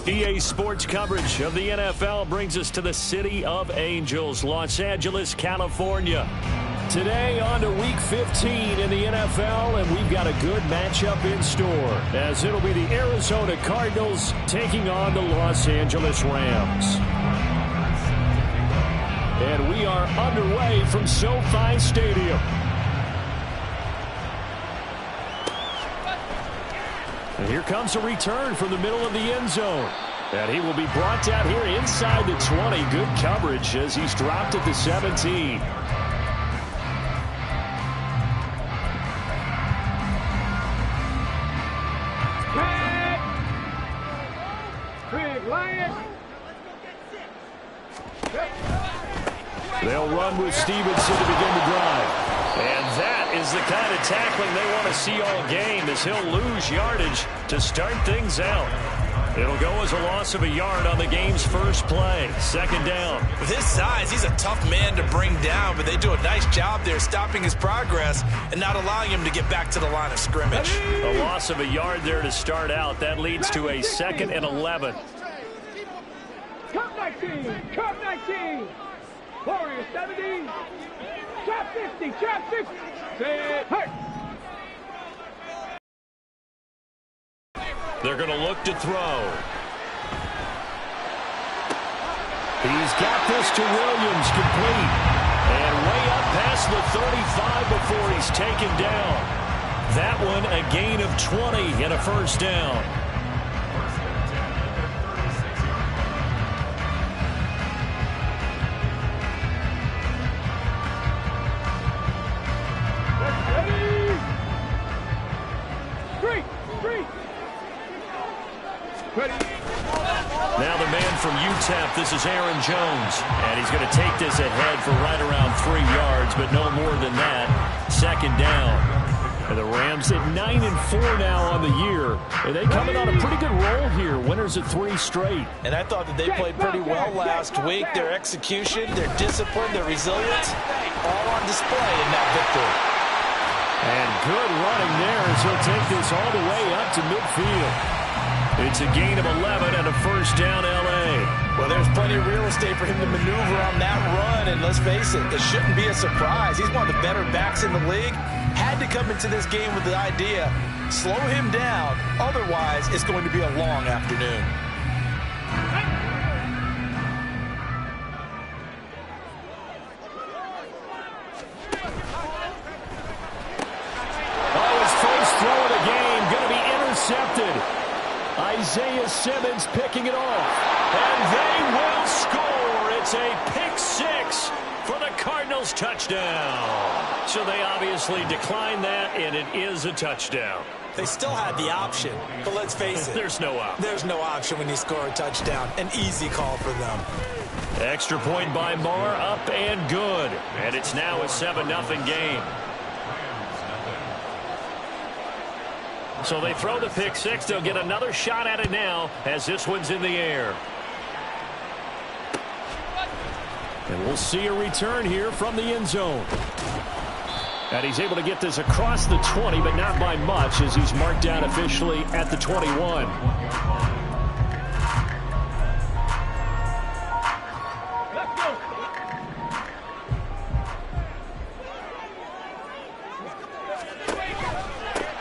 EA Sports coverage of the NFL brings us to the City of Angels, Los Angeles, California. Today on to Week 15 in the NFL, and we've got a good matchup in store, as it'll be the Arizona Cardinals taking on the Los Angeles Rams. And we are underway from SoFi Stadium. And here comes a return from the middle of the end zone. And he will be brought down here inside the 20. Good coverage as he's dropped at the 17. They'll run with Stevenson to begin the drive. And that is the kind of tackling they want to see all game, as he'll lose yardage to start things out. It'll go as a loss of a yard on the game's first play. Second down. With his size, he's a tough man to bring down, but they do a nice job there stopping his progress and not allowing him to get back to the line of scrimmage. A loss of a yard there to start out. That leads to a 2nd and 11. Cup 19, Cup 19. Warrior 70, trap 50, trap 50. Hurt. They're going to look to throw. He's got this to Williams, complete. And way up past the 35 before he's taken down. That one a gain of 20 and a first down. Now the man from UTEP, this is Aaron Jones. And he's going to take this ahead for right around 3 yards, but no more than that. Second down. And the Rams at 9-4 now on the year. And they coming on a pretty good roll here. Winners at 3 straight. And I thought that they played pretty well last week. Their execution, their discipline, their resilience, all on display in that victory. And good running there as he'll take this all the way up to midfield. It's a gain of 11 and a first down, L.A. Well, there's plenty of real estate for him to maneuver on that run, and let's face it, it shouldn't be a surprise. He's one of the better backs in the league. Had to come into this game with the idea, slow him down, otherwise it's going to be a long afternoon. Oh, his first throw of the game going to be intercepted. Isaiah Simmons picking it off. And they will score. It's a pick 6 for the Cardinals touchdown. So they obviously declined that, and it is a touchdown. They still had the option, but let's face it. There's no option. There's no option when you score a touchdown. An easy call for them. Extra point by Marr, up and good. And it's now a 7-0 game. So they throw the pick 6. They'll get another shot at it now as this one's in the air. And we'll see a return here from the end zone. And he's able to get this across the 20, but not by much, as he's marked down officially at the 21.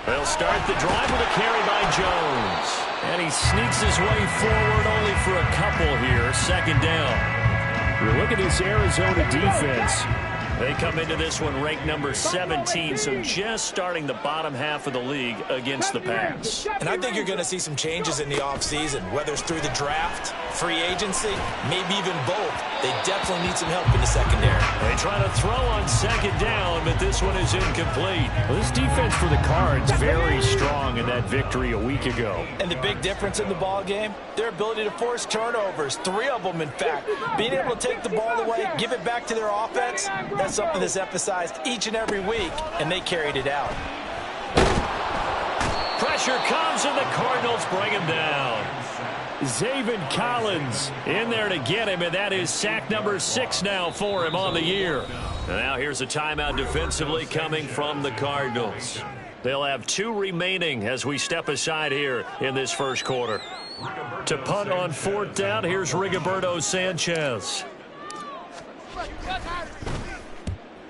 They'll start the drive with a carry by Jones. And he sneaks his way forward only for a couple here. Second down. You look at this Arizona defense. They come into this one ranked number 17, so just starting the bottom half of the league against the pass. And I think you're going to see some changes in the offseason, whether it's through the draft, free agency, maybe even both. They definitely need some help in the secondary. They try to throw on second down, but this one is incomplete. Well, this defense for the Cards very strong in that victory a week ago. And the big difference in the ball game, their ability to force turnovers, 3 of them in fact. Being able to take the ball away, give it back to their offense, that's something that's emphasized each and every week, and they carried it out. Pressure comes, and the Cardinals bring him down. Zaven Collins in there to get him, and that is sack number 6 now for him on the year. And now here's a timeout defensively coming from the Cardinals. They'll have 2 remaining as we step aside here in this first quarter. To punt on 4th down, here's Rigoberto Sanchez.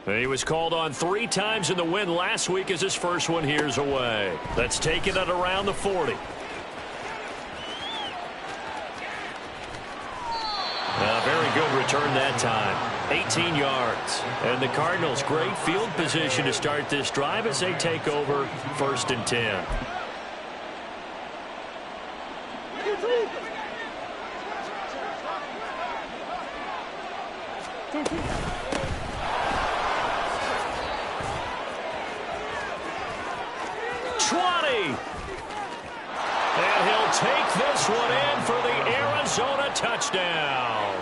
He was called on 3 times in the win last week as his first one here's away. That's taken it around the 40. A very good return that time. 18 yards. And the Cardinals, great field position to start this drive as they take over 1st and 10. And he'll take this one in for the Arizona touchdown.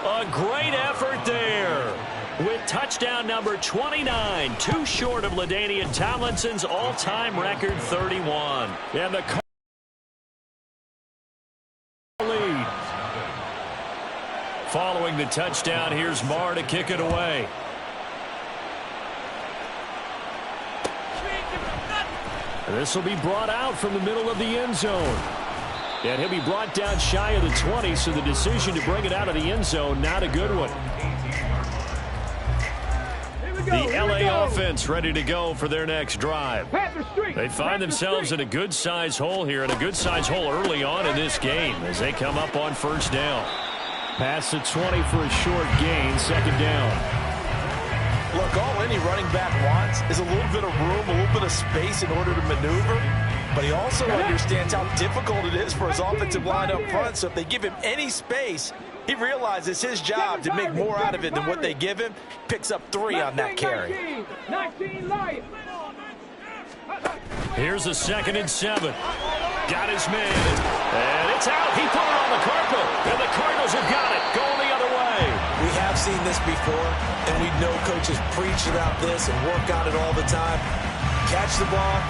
A great effort there with touchdown number 29, too short of LaDainian Tomlinson's all-time record 31. And the lead. Following the touchdown, here's Marr to kick it away. This will be brought out from the middle of the end zone. And he'll be brought down shy of the 20, so the decision to bring it out of the end zone, not a good one. The LA offense ready to go for their next drive. They find themselves in a good-sized hole here, and a good-sized hole early on in this game as they come up on 1st down. Pass the 20 for a short gain, 2nd down. Look, all any running back wants is a little bit of room, a little bit of space in order to maneuver. But he also understands how difficult it is for his offensive line up front. So if they give him any space, he realizes his job to make more out of it than what they give him. Picks up 3 on that carry. Here's a 2nd and 7. Got his man. And it's out. He put it on the carpet. And the Cardinals have got it. Going the other way. We have seen this before, and we know coaches preach about this and work on it all the time. Catch the ball.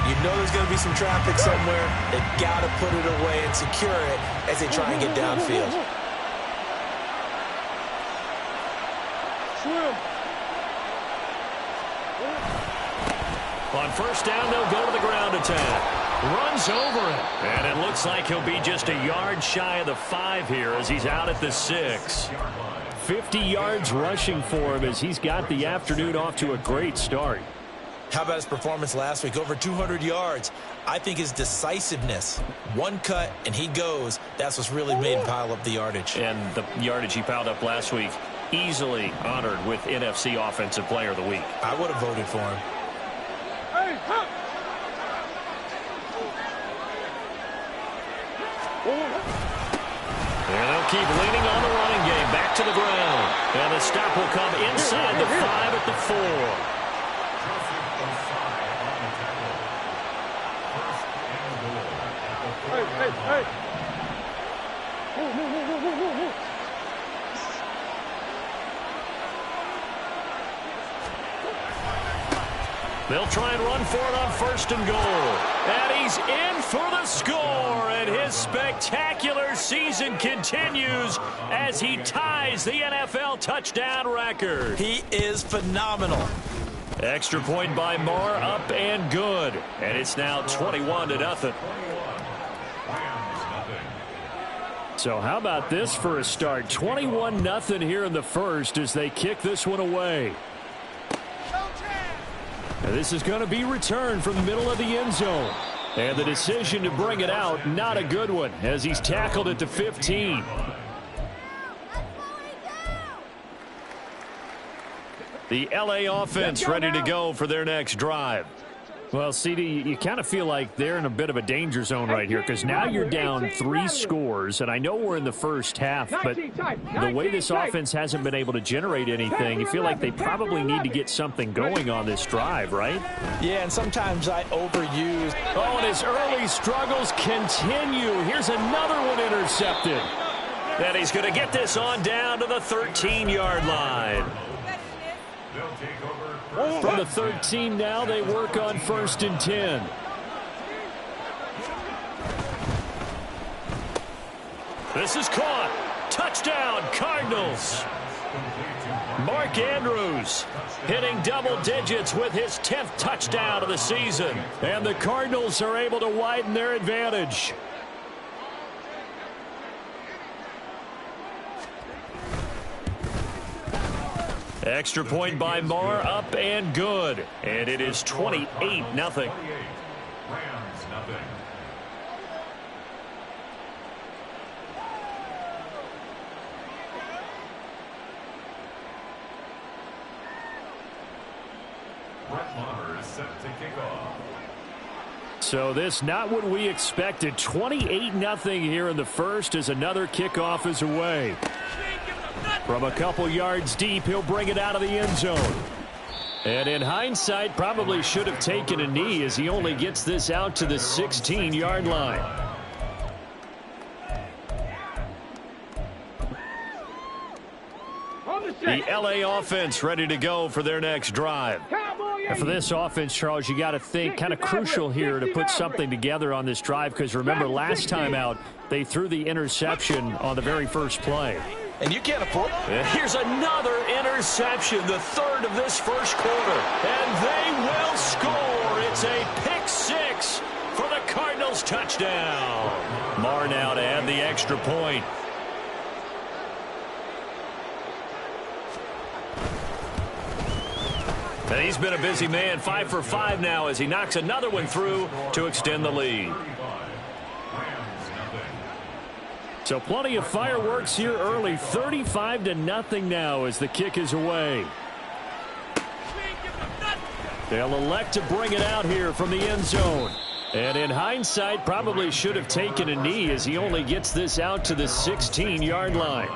You know there's going to be some traffic somewhere. They've got to put it away and secure it as they try and get downfield. On 1st down, they'll go to the ground attack. Runs over it. And it looks like he'll be just a yard shy of the 5 here as he's out at the 6. 50 yards rushing for him as he's got the afternoon off to a great start. How about his performance last week? Over 200 yards. I think his decisiveness, one cut and he goes, that's what's really made him pile up the yardage. And the yardage he piled up last week, easily honored with NFC Offensive Player of the Week. I would have voted for him. And they'll keep leaning on the running game. Back to the ground. And the stop will come inside the 5 at the 4. Hey. They'll try and run for it on 1st and goal. And he's in for the score. And his spectacular season continues as he ties the NFL touchdown record. He is phenomenal. Extra point by Marr, up and good. And it's now 21-0. So how about this for a start? 21-0 here in the first as they kick this one away. And this is going to be returned from the middle of the end zone. And the decision to bring it out, not a good one, as he's tackled at the 15. The LA offense ready to go for their next drive. Well, CD, you kind of feel like they're in a bit of a danger zone right here because now you're down 3 scores, and I know we're in the first half, but the way this offense hasn't been able to generate anything, you feel like they probably need to get something going on this drive, right? Yeah, and sometimes I overuse. Oh, and his early struggles continue. Here's another one intercepted. And he's going to get this on down to the 13-yard line. From the 13 now, they work on 1st and 10. This is caught. Touchdown, Cardinals. Mark Andrews hitting double digits with his 10th touchdown of the season. And the Cardinals are able to widen their advantage. Extra point by Marr, up and good. And it is 28-0. Rams, nothing. Is set to kick off. So this not what we expected. 28-0 here in the first as another kickoff is away. From a couple yards deep, he'll bring it out of the end zone. And in hindsight, probably should have taken a knee as he only gets this out to the 16-yard line. The LA offense ready to go for their next drive. And for this offense, Charles, you got to think kind of crucial here to put something together on this drive because remember last time out, they threw the interception on the very first play. And you can't afford it. Here's another interception, the third of this first quarter. And they will score. It's a pick six for the Cardinals touchdown. Marr now to add the extra point. And he's been a busy man, 5 for 5 now as he knocks another one through to extend the lead. So plenty of fireworks here early, 35-0 now as the kick is away. They'll elect to bring it out here from the end zone. And in hindsight, probably should have taken a knee as he only gets this out to the 16-yard line.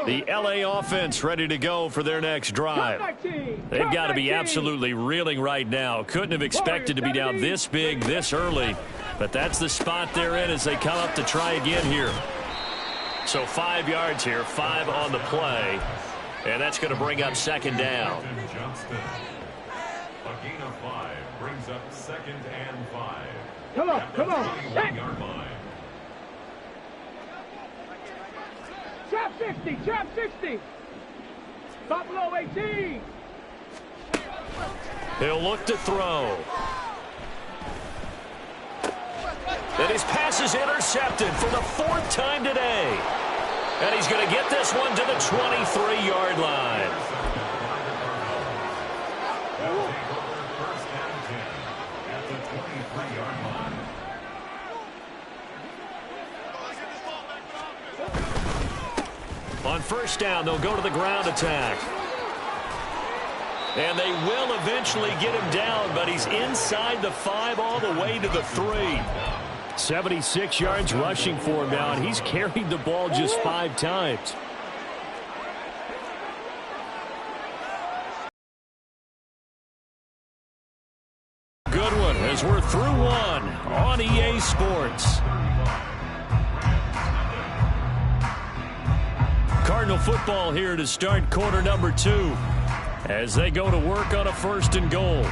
The LA offense ready to go for their next drive. They've got to be absolutely reeling right now. Couldn't have expected to be down this big, this early. But that's the spot they're in as they come up to try again here. So 5 yards here, 5 on the play. And that's going to bring up second down. A gain of 5 brings up 2nd and 5. Come on, come on. Trap 50, trap 60. Buffalo 18. He'll look to throw. And his pass is intercepted for the 4th time today. And he's going to get this one to the 23-yard line. On first down, they'll go to the ground attack. And they will eventually get him down, but he's inside the 5 all the way to the 3. 76 yards rushing for him now, and he's carried the ball just 5 times. Good one as we're through one on EA Sports. Cardinal football here to start quarter number 2 as they go to work on a 1st and goal.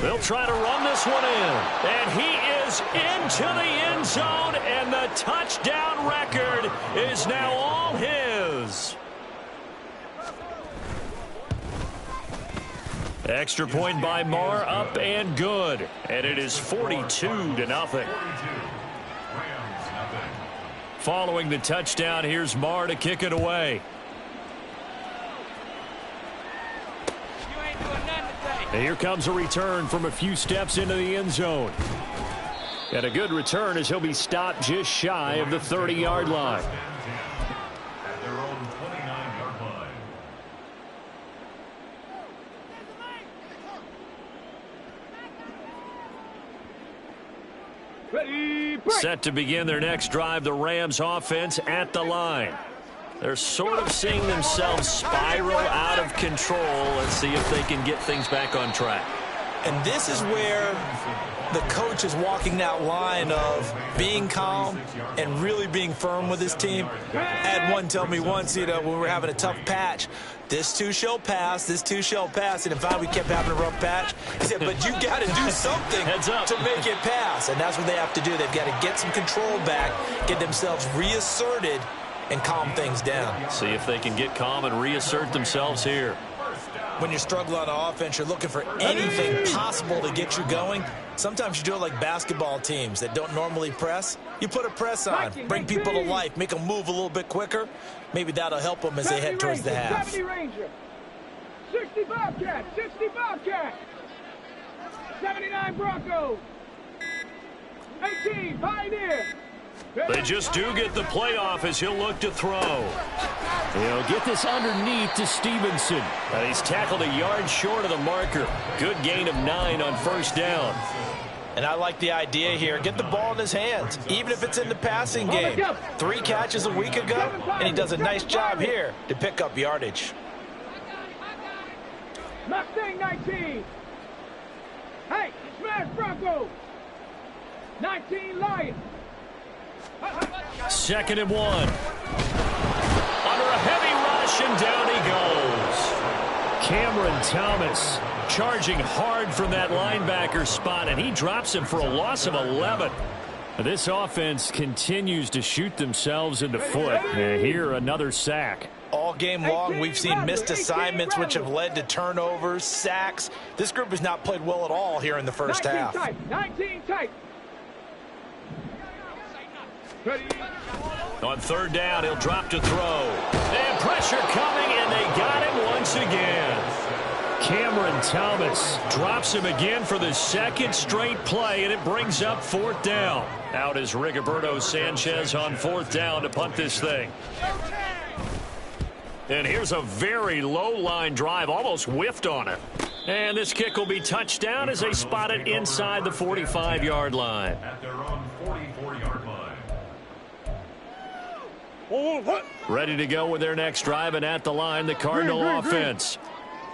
They'll try to run this one in. And he is into the end zone, and the touchdown record is now all his. Extra point by Marr, up and good. And it is 42-0. Following the touchdown, here's Marr to kick it away. And here comes a return from a few steps into the end zone. And a good return as he'll be stopped just shy of the 30-yard line. At their own 29-yard line. Ready, break. Set to begin their next drive, the Rams offense at the line. They're sort of seeing themselves spiral out of control. Let's see if they can get things back on track. And this is where the coach is walking that line of being calm and really being firm with his team. I had one tell me once, when we were having a tough patch, this too shall pass, this too shall pass. And in fact, we kept having a rough patch. He said, but you got to do something to make it pass. And that's what they have to do. They've got to get some control back, get themselves reasserted, and calm things down. See if they can get calm and reassert themselves here. When you're struggling on offense, you're looking for anything possible to get you going. Sometimes you do it like basketball teams that don't normally press. You put a press on, bring people to life, make them move a little bit quicker. Maybe that'll help them as they head towards the half. 70 Ranger, 60 Bobcat, 60 Bobcat, 79 Broncos, 18 Pioneer. They just do get the playoff as he'll look to throw. He'll get this underneath to Stevenson. He's tackled a yard short of the marker. Good gain of 9 on first down. And I like the idea here. Get the ball in his hands, even if it's in the passing game. 3 catches a week ago, and he does a nice job here to pick up yardage. Mustang 19. Hey, smash Broncos. 19 Lions. 2nd and 1. Under a heavy rush, and down he goes. Cameron Thomas charging hard from that linebacker spot, and he drops him for a loss of 11. This offense continues to shoot themselves in the foot. And here, another sack. All game long, we've seen missed assignments, which have led to turnovers, sacks. This group has not played well at all here in the first half. 19 tight. On 3rd down, he'll drop to throw. And pressure coming, and they got him once again. Cameron Thomas drops him again for the 2nd straight play, and it brings up 4th down. Out is Rigoberto Sanchez on 4th down to punt this thing. And here's a very low-line drive, almost whiffed on it. And this kick will be touchdown as they spot it inside the 45-yard line. At their own 44-yard line. Ready to go with their next drive, and at the line, the Cardinal offense.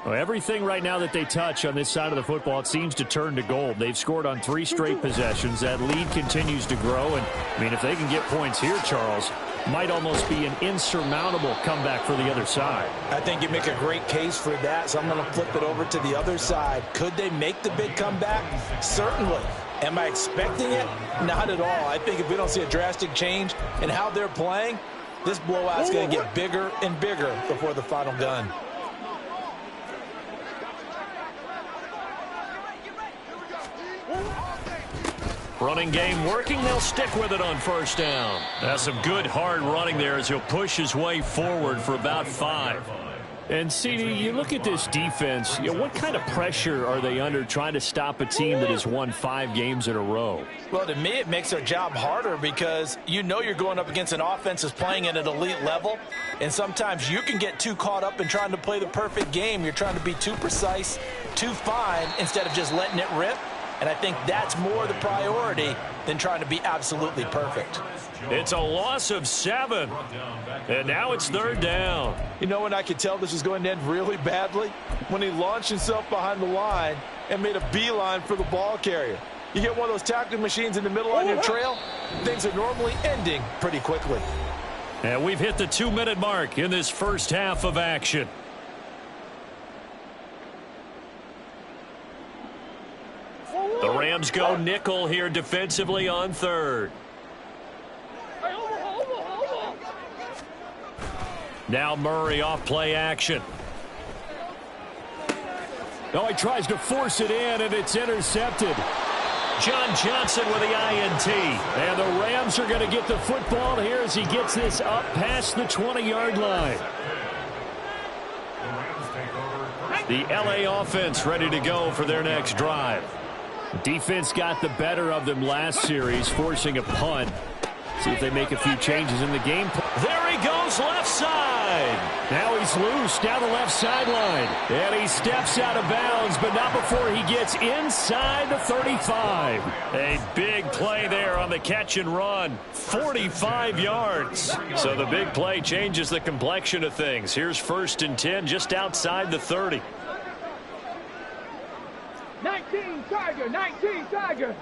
Well, everything right now that they touch on this side of the football, it seems to turn to gold. They've scored on 3 straight possessions. That lead continues to grow. And, I mean, if they can get points here, Charles, might almost be an insurmountable comeback for the other side. I think you make a great case for that, so I'm going to flip it over to the other side. Could they make the big comeback? Certainly. Am I expecting it? Not at all. I think if we don't see a drastic change in how they're playing, this blowout's going to get bigger and bigger before the final gun. Running game working. They'll stick with it on 1st down. That's some good hard running there as he'll push his way forward for about 5. And, CD, you look at this defense, what kind of pressure are they under trying to stop a team that has won 5 games in a row? Well, to me, it makes their job harder because you know you're going up against an offense that's playing at an elite level, and sometimes you can get too caught up in trying to play the perfect game. You're trying to be too precise, too fine, instead of just letting it rip. And I think that's more the priority than trying to be absolutely perfect. It's a loss of 7. And now it's 3rd down. You know when I could tell this was going to end really badly? When he launched himself behind the line and made a beeline for the ball carrier. You get one of those tackling machines in the middle on your trail, things are normally ending pretty quickly. And we've hit the 2-minute mark in this first half of action. The Rams go nickel here defensively on 3rd. Now Murray off play action. Oh, he tries to force it in, and it's intercepted. John Johnson with the INT. And the Rams are going to get the football here as he gets this up past the 20-yard line. The LA offense ready to go for their next drive. Defense got the better of them last series, forcing a punt. See if they make a few changes in the game. There he goes, left side. Now he's loose down the left sideline. And he steps out of bounds, but not before he gets inside the 35. A big play there on the catch and run. 45 yards. So the big play changes the complexion of things. Here's 1st and 10 just outside the 30. 19. 19 Tiger, 19 Tiger.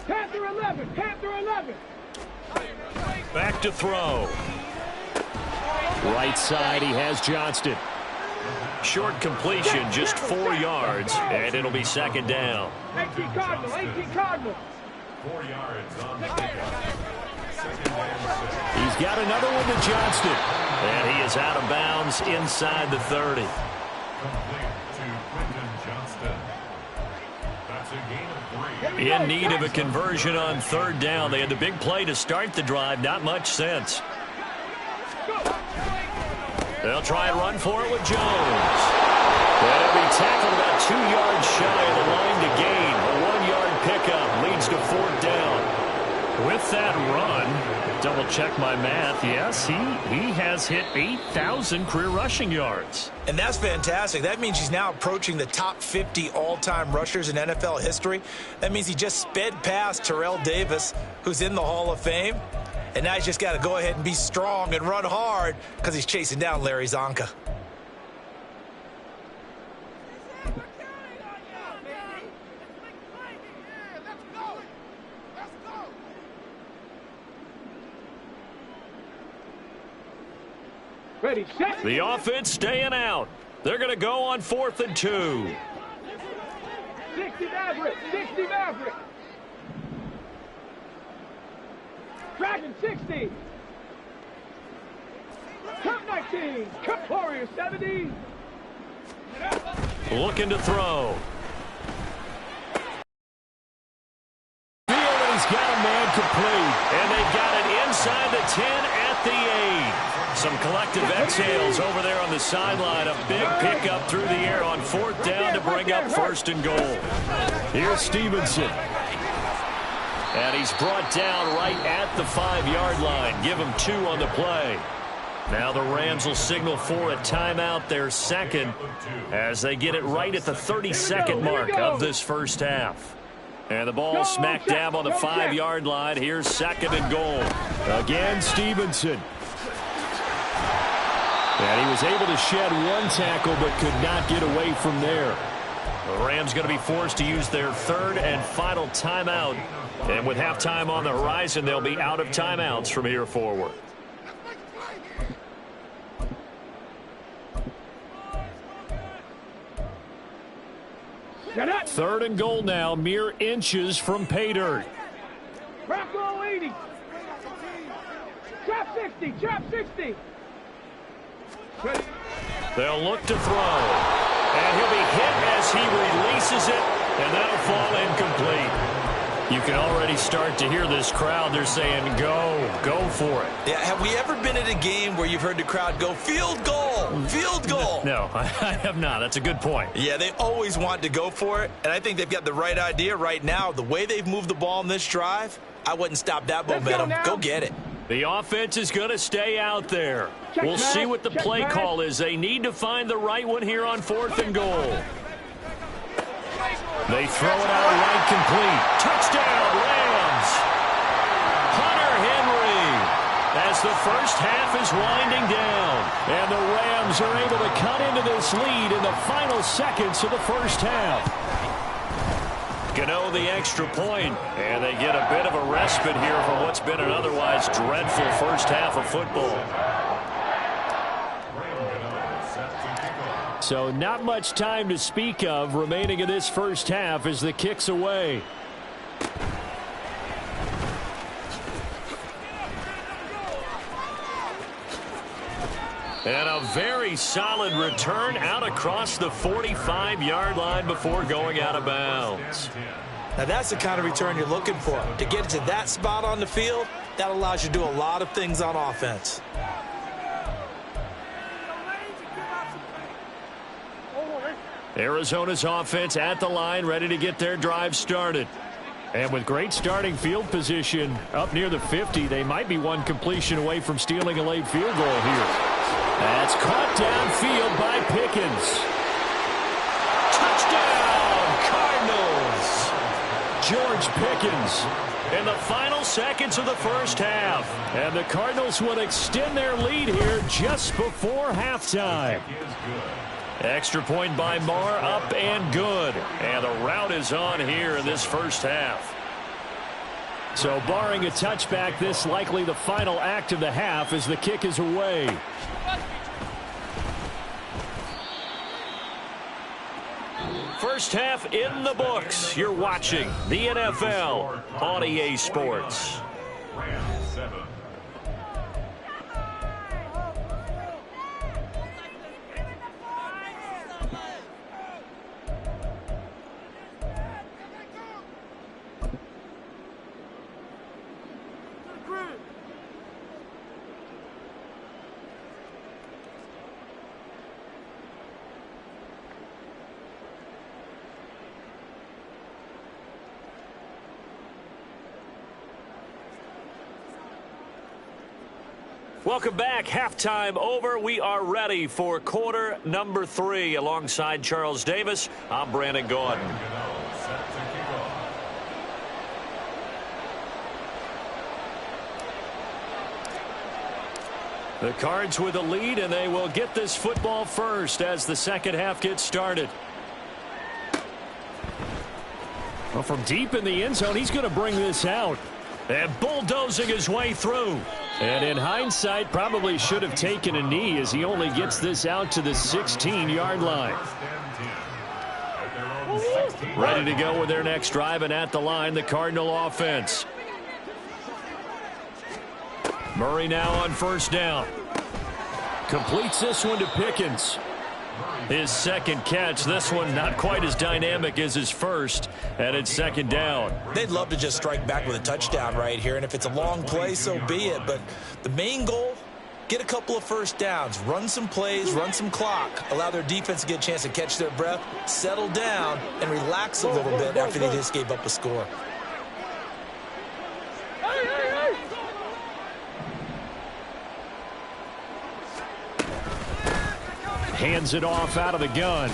Panther 11, Panther 11. Back to throw. Right side, he has Johnston. Short completion, just 4 yards, and it'll be second down. 18 Cardinals, 18 Cardinals. 4 yards on the pickup. Second and 6. He's got another one to Johnston. And he is out of bounds inside the 30. Complete to Quentin Johnston. That's a gain of 3. In need of a conversion on third down. They had the big play to start the drive. Not much sense. They'll try and run for it with Jones. And he'll be tackled about 2 yards shy of the line to gain. A 1-yard pickup leads to fourth down. With that run, double check my math. Yes, he has hit 8,000 career rushing yards. And that's fantastic. That means he's now approaching the top 50 all-time rushers in NFL history. That means he just sped past Terrell Davis, who's in the Hall of Fame. And now he's just got to go ahead and be strong and run hard because he's chasing down Larry Zonka. Ready, set. The offense staying out. They're going to go on 4th and 2. 60 Maverick, 60 Maverick. Dragon 60. Cup 19. Cup Warrior 70. Looking to throw. He's got a man complete. And they've got it inside the 10 at the 8. Some collective exhales over there on the sideline. A big pickup through the air on 4th down to bring up 1st and goal. Here's Stevenson. And he's brought down right at the 5-yard line. Give him 2 on the play. Now the Rams will signal for a timeout, their second, as they get it right at the 32nd mark of this first half. And the ball smack dab on the 5-yard line. Here's 2nd and goal. Again, Stevenson. And he was able to shed 1 tackle but could not get away from there. The Rams going to be forced to use their 3rd and final timeout. And with halftime on the horizon, they'll be out of timeouts from here forward. Third and goal now, mere inches from pay dirt. Bronco 80. Trap 60, trap 60. They'll look to throw. And he'll be hit as he releases it, and that'll fall incomplete. You can already start to hear this crowd. They're saying, go for it. Yeah, have we ever been at a game where you've heard the crowd go, field goal, field goal? No, I have not. That's a good point. Yeah, they always want to go for it, and I think they've got the right idea right now. The way they've moved the ball in this drive, I wouldn't stop that momentum. Go get it. The offense is going to stay out there. We'll see what the play call is. They need to find the right one here on 4th and goal. They throw it out right complete. Touchdown, Rams. Hunter Henry as the first half is winding down. And the Rams are able to cut into this lead in the final seconds of the first half. Gano the extra point, and they get a bit of a respite here from what's been an otherwise dreadful first half of football. So not much time to speak of remaining in this first half as the kick's away. And a very solid return out across the 45-yard line before going out of bounds. Now that's the kind of return you're looking for. To get to that spot on the field, that allows you to do a lot of things on offense. Arizona's offense at the line, ready to get their drive started. And with great starting field position up near the 50, they might be one completion away from stealing a late field goal here. That's caught downfield by Pickens. Touchdown, Cardinals! George Pickens in the final seconds of the first half. And the Cardinals would extend their lead here just before halftime. Extra point by Marr, up and good. And the rout is on here in this first half. So barring a touchback, this likely the final act of the half as the kick is away. First half in the books. You're watching the NFL on EA Sports. Rams 7. Welcome back. Halftime over. We are ready for quarter number 3. Alongside Charles Davis, I'm Brandon Gordon. The Cards with a lead, and they will get this football first as the second half gets started. Well, from deep in the end zone, he's going to bring this out. And bulldozing his way through. And in hindsight, probably should have taken a knee as he only gets this out to the 16-yard line. Ready to go with their next drive, and at the line, the Cardinal offense. Murray now on first down. Completes this one to Pickens. His second catch. This one not quite as dynamic as his first, and it's second down. They'd love to just strike back with a touchdown right here, and if it's a long play, so be it. But the main goal, get a couple of first downs, run some plays, run some clock, allow their defense to get a chance to catch their breath, settle down, and relax a little bit after they just gave up a score. Hands it off out of the gun.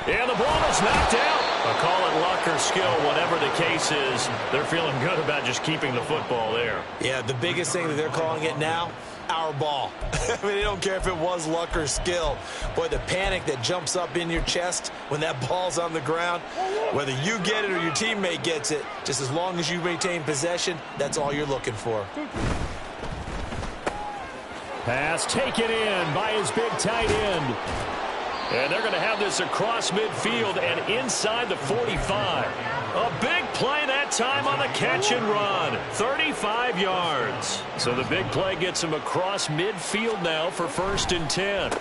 And the ball is knocked out. I'll call it luck or skill, whatever the case is. They're feeling good about just keeping the football there. Yeah, the biggest thing that they're calling it now, our ball. I mean, they don't care if it was luck or skill. Boy, the panic that jumps up in your chest when that ball's on the ground, whether you get it or your teammate gets it, just as long as you maintain possession, that's all you're looking for. Pass taken in by his big tight end. And they're going to have this across midfield and inside the 45. A big play that time on the catch and run. 35 yards. So the big play gets him across midfield now for 1st and 10.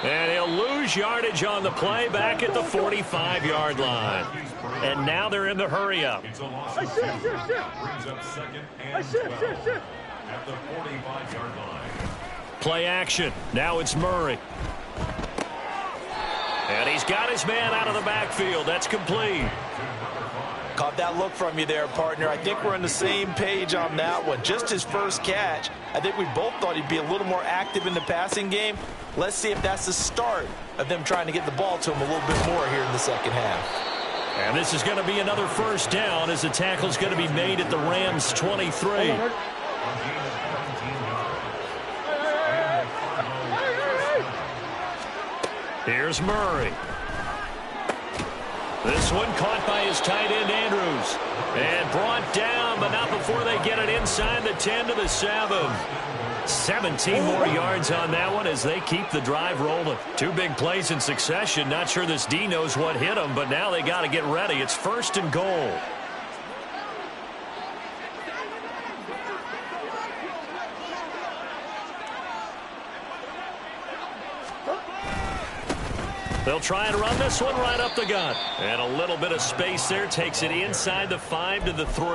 And he'll lose yardage on the play back at the 45-yard line. And now they're in the hurry-up. It's a loss of 6. Brings up 2nd and 12 at the 45-yard line. Play action. Now it's Murray. And he's got his man out of the backfield. That's complete. Caught that look from you there, partner. I think we're on the same page on that one. Just his first catch. I think we both thought he'd be a little more active in the passing game. Let's see if that's the start of them trying to get the ball to him a little bit more here in the second half. And this is going to be another first down as the tackle's going to be made at the Rams' 23. Here's Murray. This one caught by his tight end, Andrews. And brought down, but not before they get it inside the 10 to the 7. 17 more yards on that one as they keep the drive rolling. 2 big plays in succession. Not sure this D knows what hit them, but now they got to get ready. It's 1st and goal. They'll try and run this one right up the gut. And a little bit of space there takes it inside the 5 to the 3.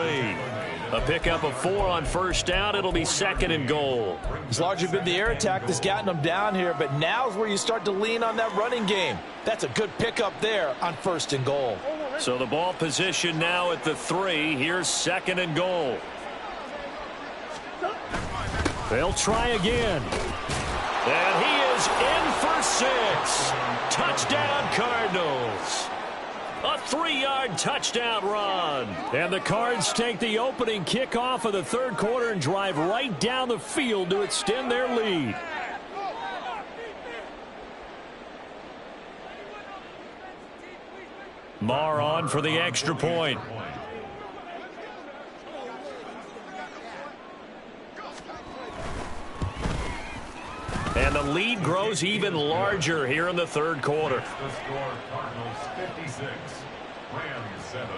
A pickup of 4 on first down. It'll be 2nd and goal. It's largely been the air attack that's gotten them down here, but now's where you start to lean on that running game. That's a good pickup there on 1st and goal. So the ball position now at the 3. Here's 2nd and goal. They'll try again. And he is in for 6. Touchdown, Cardinals. A 3-yard touchdown run. And the Cards take the opening kickoff of the third quarter and drive right down the field to extend their lead. Marr on for the extra point. And the lead grows even larger here in the third quarter. The score, Cardinals 56, Rams 7.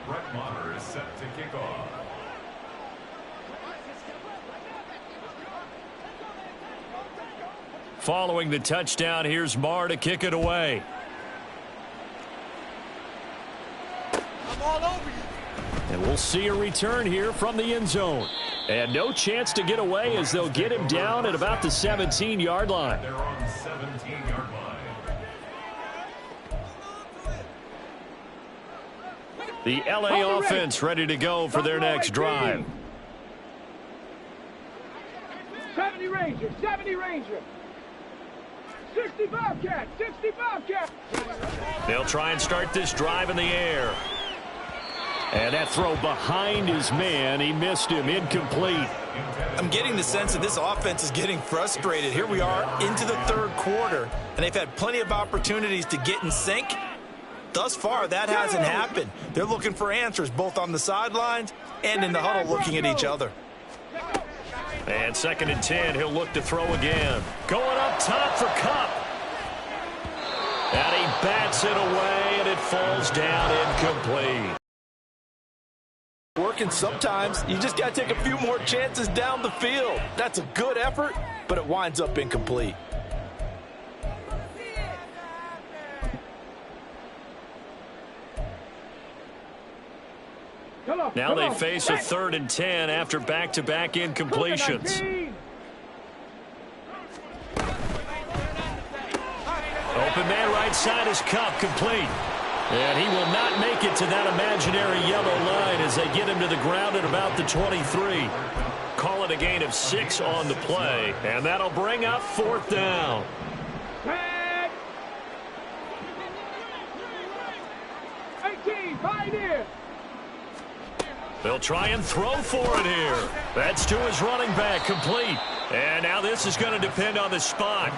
Brett Maher is set to kick off. Following the touchdown, here's Marr to kick it away. I'm all over you. And we'll see a return here from the end zone. And no chance to get away as they'll get him down at about the 17-yard line. They're on the 17-yard line. The LA offense ready to go for their next drive. 70 Ranger, 70 Ranger. 65 cat, 65 cat. They'll try and start this drive in the air. And that throw behind his man, he missed him, incomplete. I'm getting the sense that this offense is getting frustrated. Here we are into the third quarter, and they've had plenty of opportunities to get in sync. Thus far, that hasn't happened. They're looking for answers both on the sidelines and in the huddle looking at each other. And 2nd and 10, he'll look to throw again. Going up top for Kupp. And he bats it away, and it falls down incomplete. Working sometimes, you just got to take a few more chances down the field. That's a good effort, but it winds up incomplete. Now they face a 3rd and 10 after back-to-back incompletions. Open man right side is Kupp, complete. And he will not make it to that imaginary yellow line as they get him to the ground at about the 23. Call it a gain of 6 on the play, and that'll bring up 4th down. Tag. 18, Pioneer. They'll try and throw for it here. That's to his running back, complete. And now this is going to depend on the spot.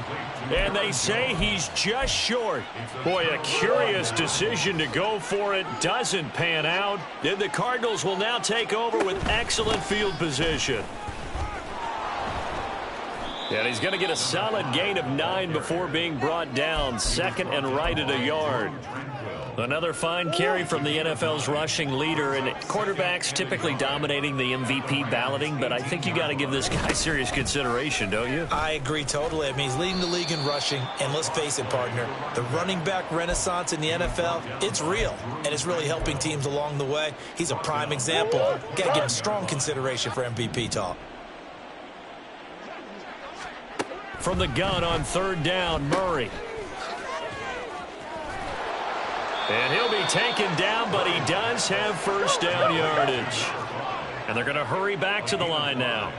And they say he's just short. Boy, a curious decision to go for it. Doesn't pan out. Then the Cardinals will now take over with excellent field position. And he's going to get a solid gain of 9 before being brought down. 2nd and right at a yard. Another fine carry from the NFL's rushing leader, and quarterbacks typically dominating the MVP balloting, but I think you got to give this guy serious consideration, don't you? I agree totally. I mean, he's leading the league in rushing, and let's face it, partner, the running back renaissance in the NFL, it's real, and it's really helping teams along the way. He's a prime example. Got to give him strong consideration for MVP talk. From the gun on 3rd down, Murray. And he'll be taken down, but he does have 1st down yardage. And they're going to hurry back to the line now.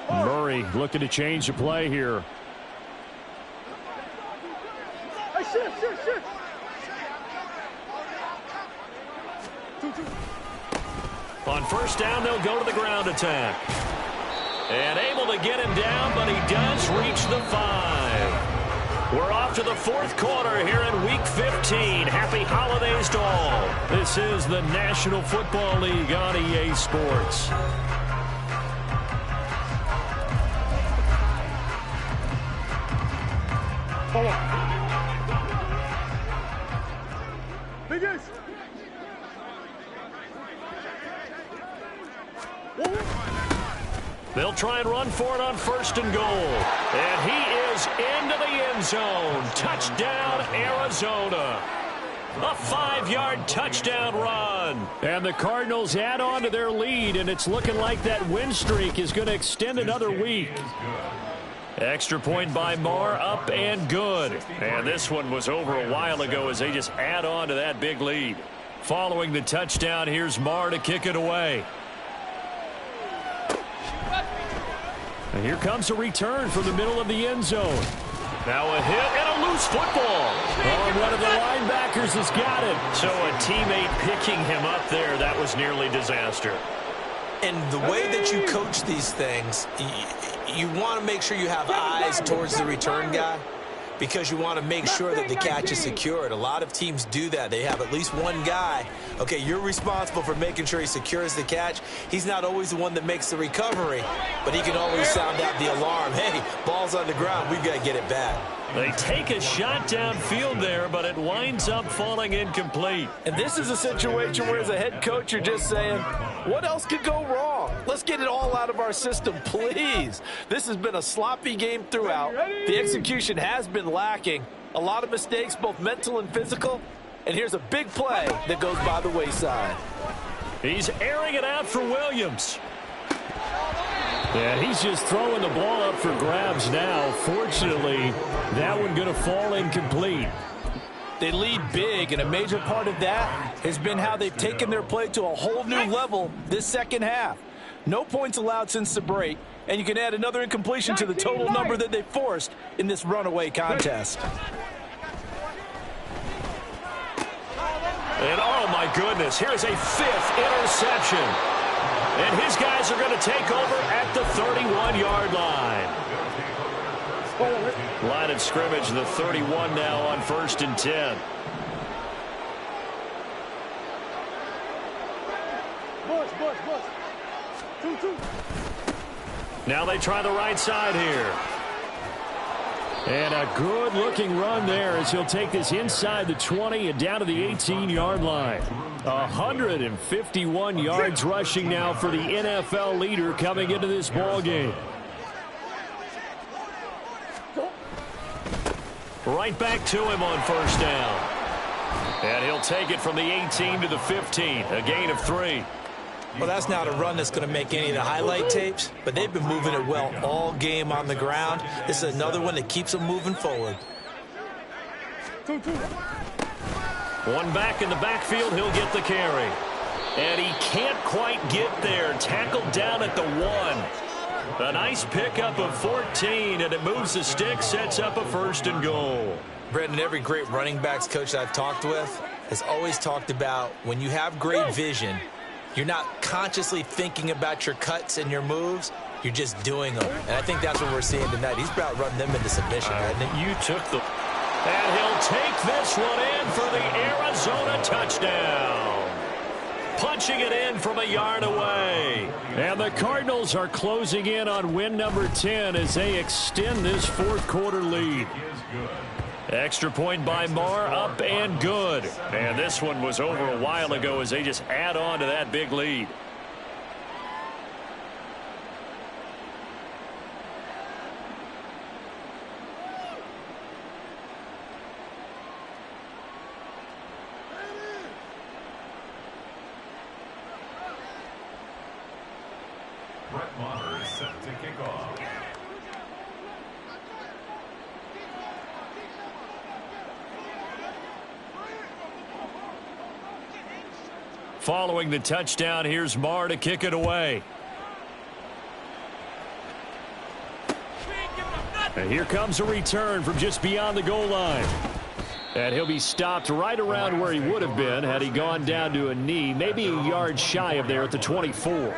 Murray looking to change the play here. On 1st down, they'll go to the ground attack. And able to get him down, but he does reach the 5. We're off to the 4th quarter here in Week 15. Happy holidays to all. This is the National Football League on EA Sports. They'll try and run for it on 1st and goal. And he is into the end zone. Touchdown, Arizona. A 5-yard touchdown run. And the Cardinals add on to their lead, and it's looking like that win streak is going to extend another week. Extra point by Marr, up and good. And this one was over a while ago as they just add on to that big lead. Following the touchdown, here's Marr to kick it away. And here comes a return from the middle of the end zone. Now a hit and a loose football. Oh, one of the linebackers has got it. So a teammate picking him up there, that was nearly disaster. And the way that you coach these things, you want to make sure you have eyes towards the return guy because you want to make sure that the catch is secured. A lot of teams do that. They have at least one guy. Okay, you're responsible for making sure he secures the catch. He's not always the one that makes the recovery, but he can always sound out the alarm. Hey, ball's on the ground. We've got to get it back. They take a shot downfield there, but it winds up falling incomplete. And this is a situation where as a head coach, you're just saying, what else could go wrong? Let's get it all out of our system, please. This has been a sloppy game throughout. The execution has been lacking. A lot of mistakes, both mental and physical. And here's a big play that goes by the wayside. He's airing it out for Williams. Yeah, he's just throwing the ball up for grabs now. Fortunately, that one going to fall incomplete. They lead big, and a major part of that has been how they've taken their play to a whole new level this second half. No points allowed since the break, and you can add another incompletion to the total number that they forced in this runaway contest. And oh my goodness, here's a fifth interception. And his guys are going to take over at the 31-yard line. Line of scrimmage, the 31 now on 1st and 10. Now they try the right side here. And a good-looking run there as he'll take this inside the 20 and down to the 18-yard line. 151 yards rushing now for the NFL leader coming into this ball game. Right back to him on 1st down. And he'll take it from the 18 to the 15, a gain of 3. Well, that's not a run that's going to make any of the highlight tapes, but they've been moving it well all game on the ground. This is another one that keeps them moving forward. One back in the backfield, he'll get the carry. And he can't quite get there. Tackled down at the 1. A nice pickup of 14, and it moves the stick, sets up a 1st and goal. Brendan, every great running backs coach I've talked with has always talked about when you have great vision, you're not consciously thinking about your cuts and your moves. You're just doing them. And I think that's what we're seeing tonight. He's about running them into submission, hasn't he? You took the... And he'll take this one in for the Arizona touchdown. Punching it in from a yard away. And the Cardinals are closing in on win number 10 as they extend this 4th quarter lead. Extra point by Marr, up and good. And this one was over a while ago as they just add on to that big lead. Brett Maher is set to kick off. Following the touchdown, here's Marr to kick it away. And here comes a return from just beyond the goal line. And he'll be stopped right around where he would have been had he gone down to a knee, maybe a yard shy of there at the 24.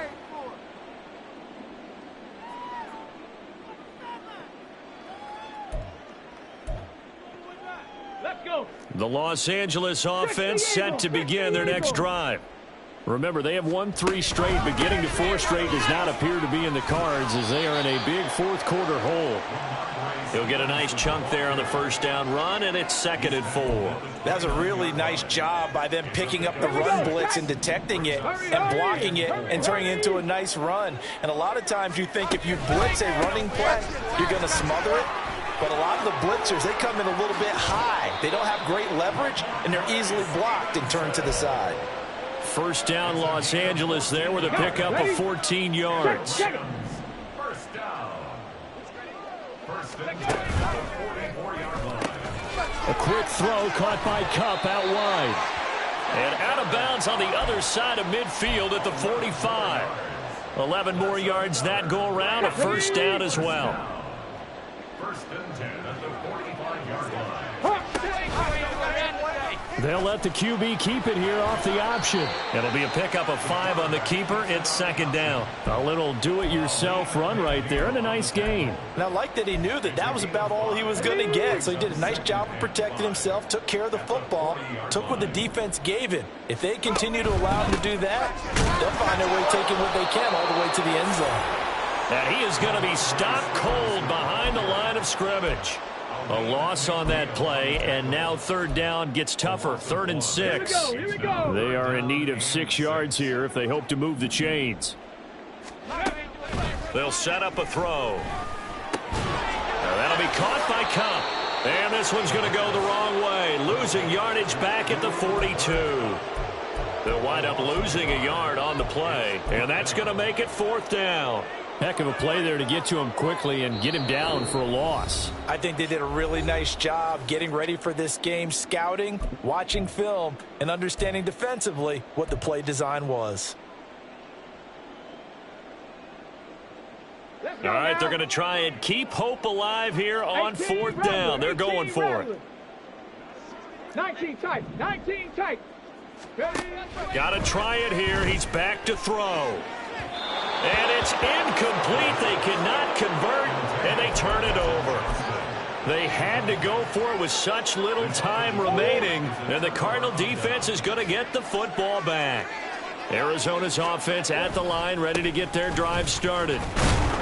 The Los Angeles offense set to begin their next drive. Remember, they have won 3 straight, but getting to 4 straight does not appear to be in the cards as they are in a big 4th quarter hole. He'll get a nice chunk there on the 1st down run, and it's 2nd and 4. That's a really nice job by them picking up the run blitz and detecting it and blocking it and turning it into a nice run. And a lot of times you think if you blitz a running play, you're going to smother it. But a lot of the blitzers, they come in a little bit high. They don't have great leverage, and they're easily blocked and turned to the side. 1st down, Los Angeles there with a pickup of 14 yards. First down. First and 10 at the 44-yard line. A quick throw caught by Kupp out wide. And out of bounds on the other side of midfield at the 45. 11 more yards that go around, a first down as well. First and 10 at the 45-yard line. They'll let the QB keep it here off the option. It'll be a pickup of 5 on the keeper. It's second down. A little do-it-yourself run right there and a nice gain. And I like that he knew that that was about all he was going to get. So he did a nice job of protecting himself, took care of the football, took what the defense gave him. If they continue to allow him to do that, they'll find their way taking what they can all the way to the end zone. And he is going to be stopped cold behind the line of scrimmage. A loss on that play, and now third down gets tougher. 3rd and 6. Here we go. They are in need of 6 yards here if they hope to move the chains. They'll set up a throw. Now that'll be caught by Kupp. And this one's going to go the wrong way, losing yardage back at the 42. They'll wind up losing a yard on the play, and that's going to make it 4th down. Heck of a play there to get to him quickly and get him down for a loss. I think they did a really nice job getting ready for this game, scouting, watching film, and understanding defensively what the play design was. All right, they're going to try and keep hope alive here on 4th down. They're going for it. 19 tight, 19 tight. Got to try it here. He's back to throw. And it's incomplete. They cannot convert, and they turn it over. They had to go for it with such little time remaining, and the Cardinal defense is going to get the football back. Arizona's offense at the line, ready to get their drive started.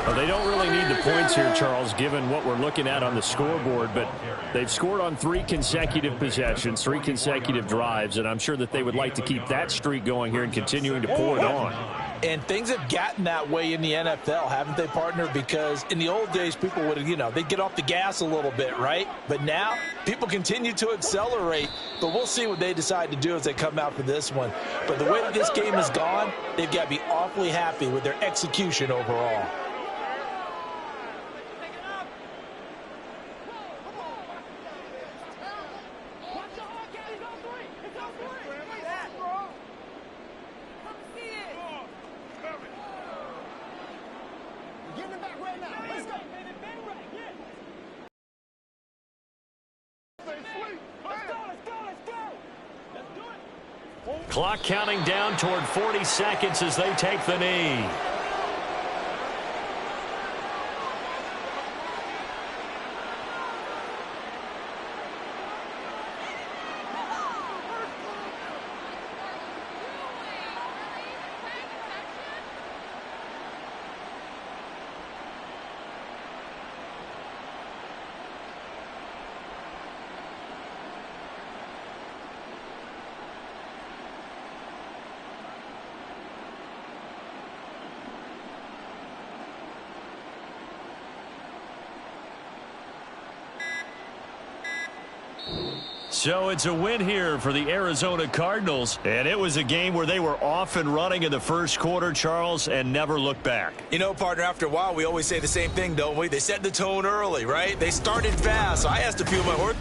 Well, they don't really need the points here, Charles, given what we're looking at on the scoreboard, but they've scored on 3 consecutive possessions, 3 consecutive drives, and I'm sure that they would like to keep that streak going here and continuing to pour it on. And things have gotten that way in the NFL, haven't they, partner? Because in the old days, people would, they'd get off the gas a little bit, right? But now, people continue to accelerate. But we'll see what they decide to do as they come out for this one. But the way that this game has gone, they've got to be awfully happy with their execution overall. Clock counting down toward 40 seconds as they take the knee. So it's a win here for the Arizona Cardinals, and it was a game where they were off and running in the first quarter, Charles, and never looked back. Partner, after a while, we always say the same thing, don't we? They set the tone early, right? They started fast, so I asked a few of my horse.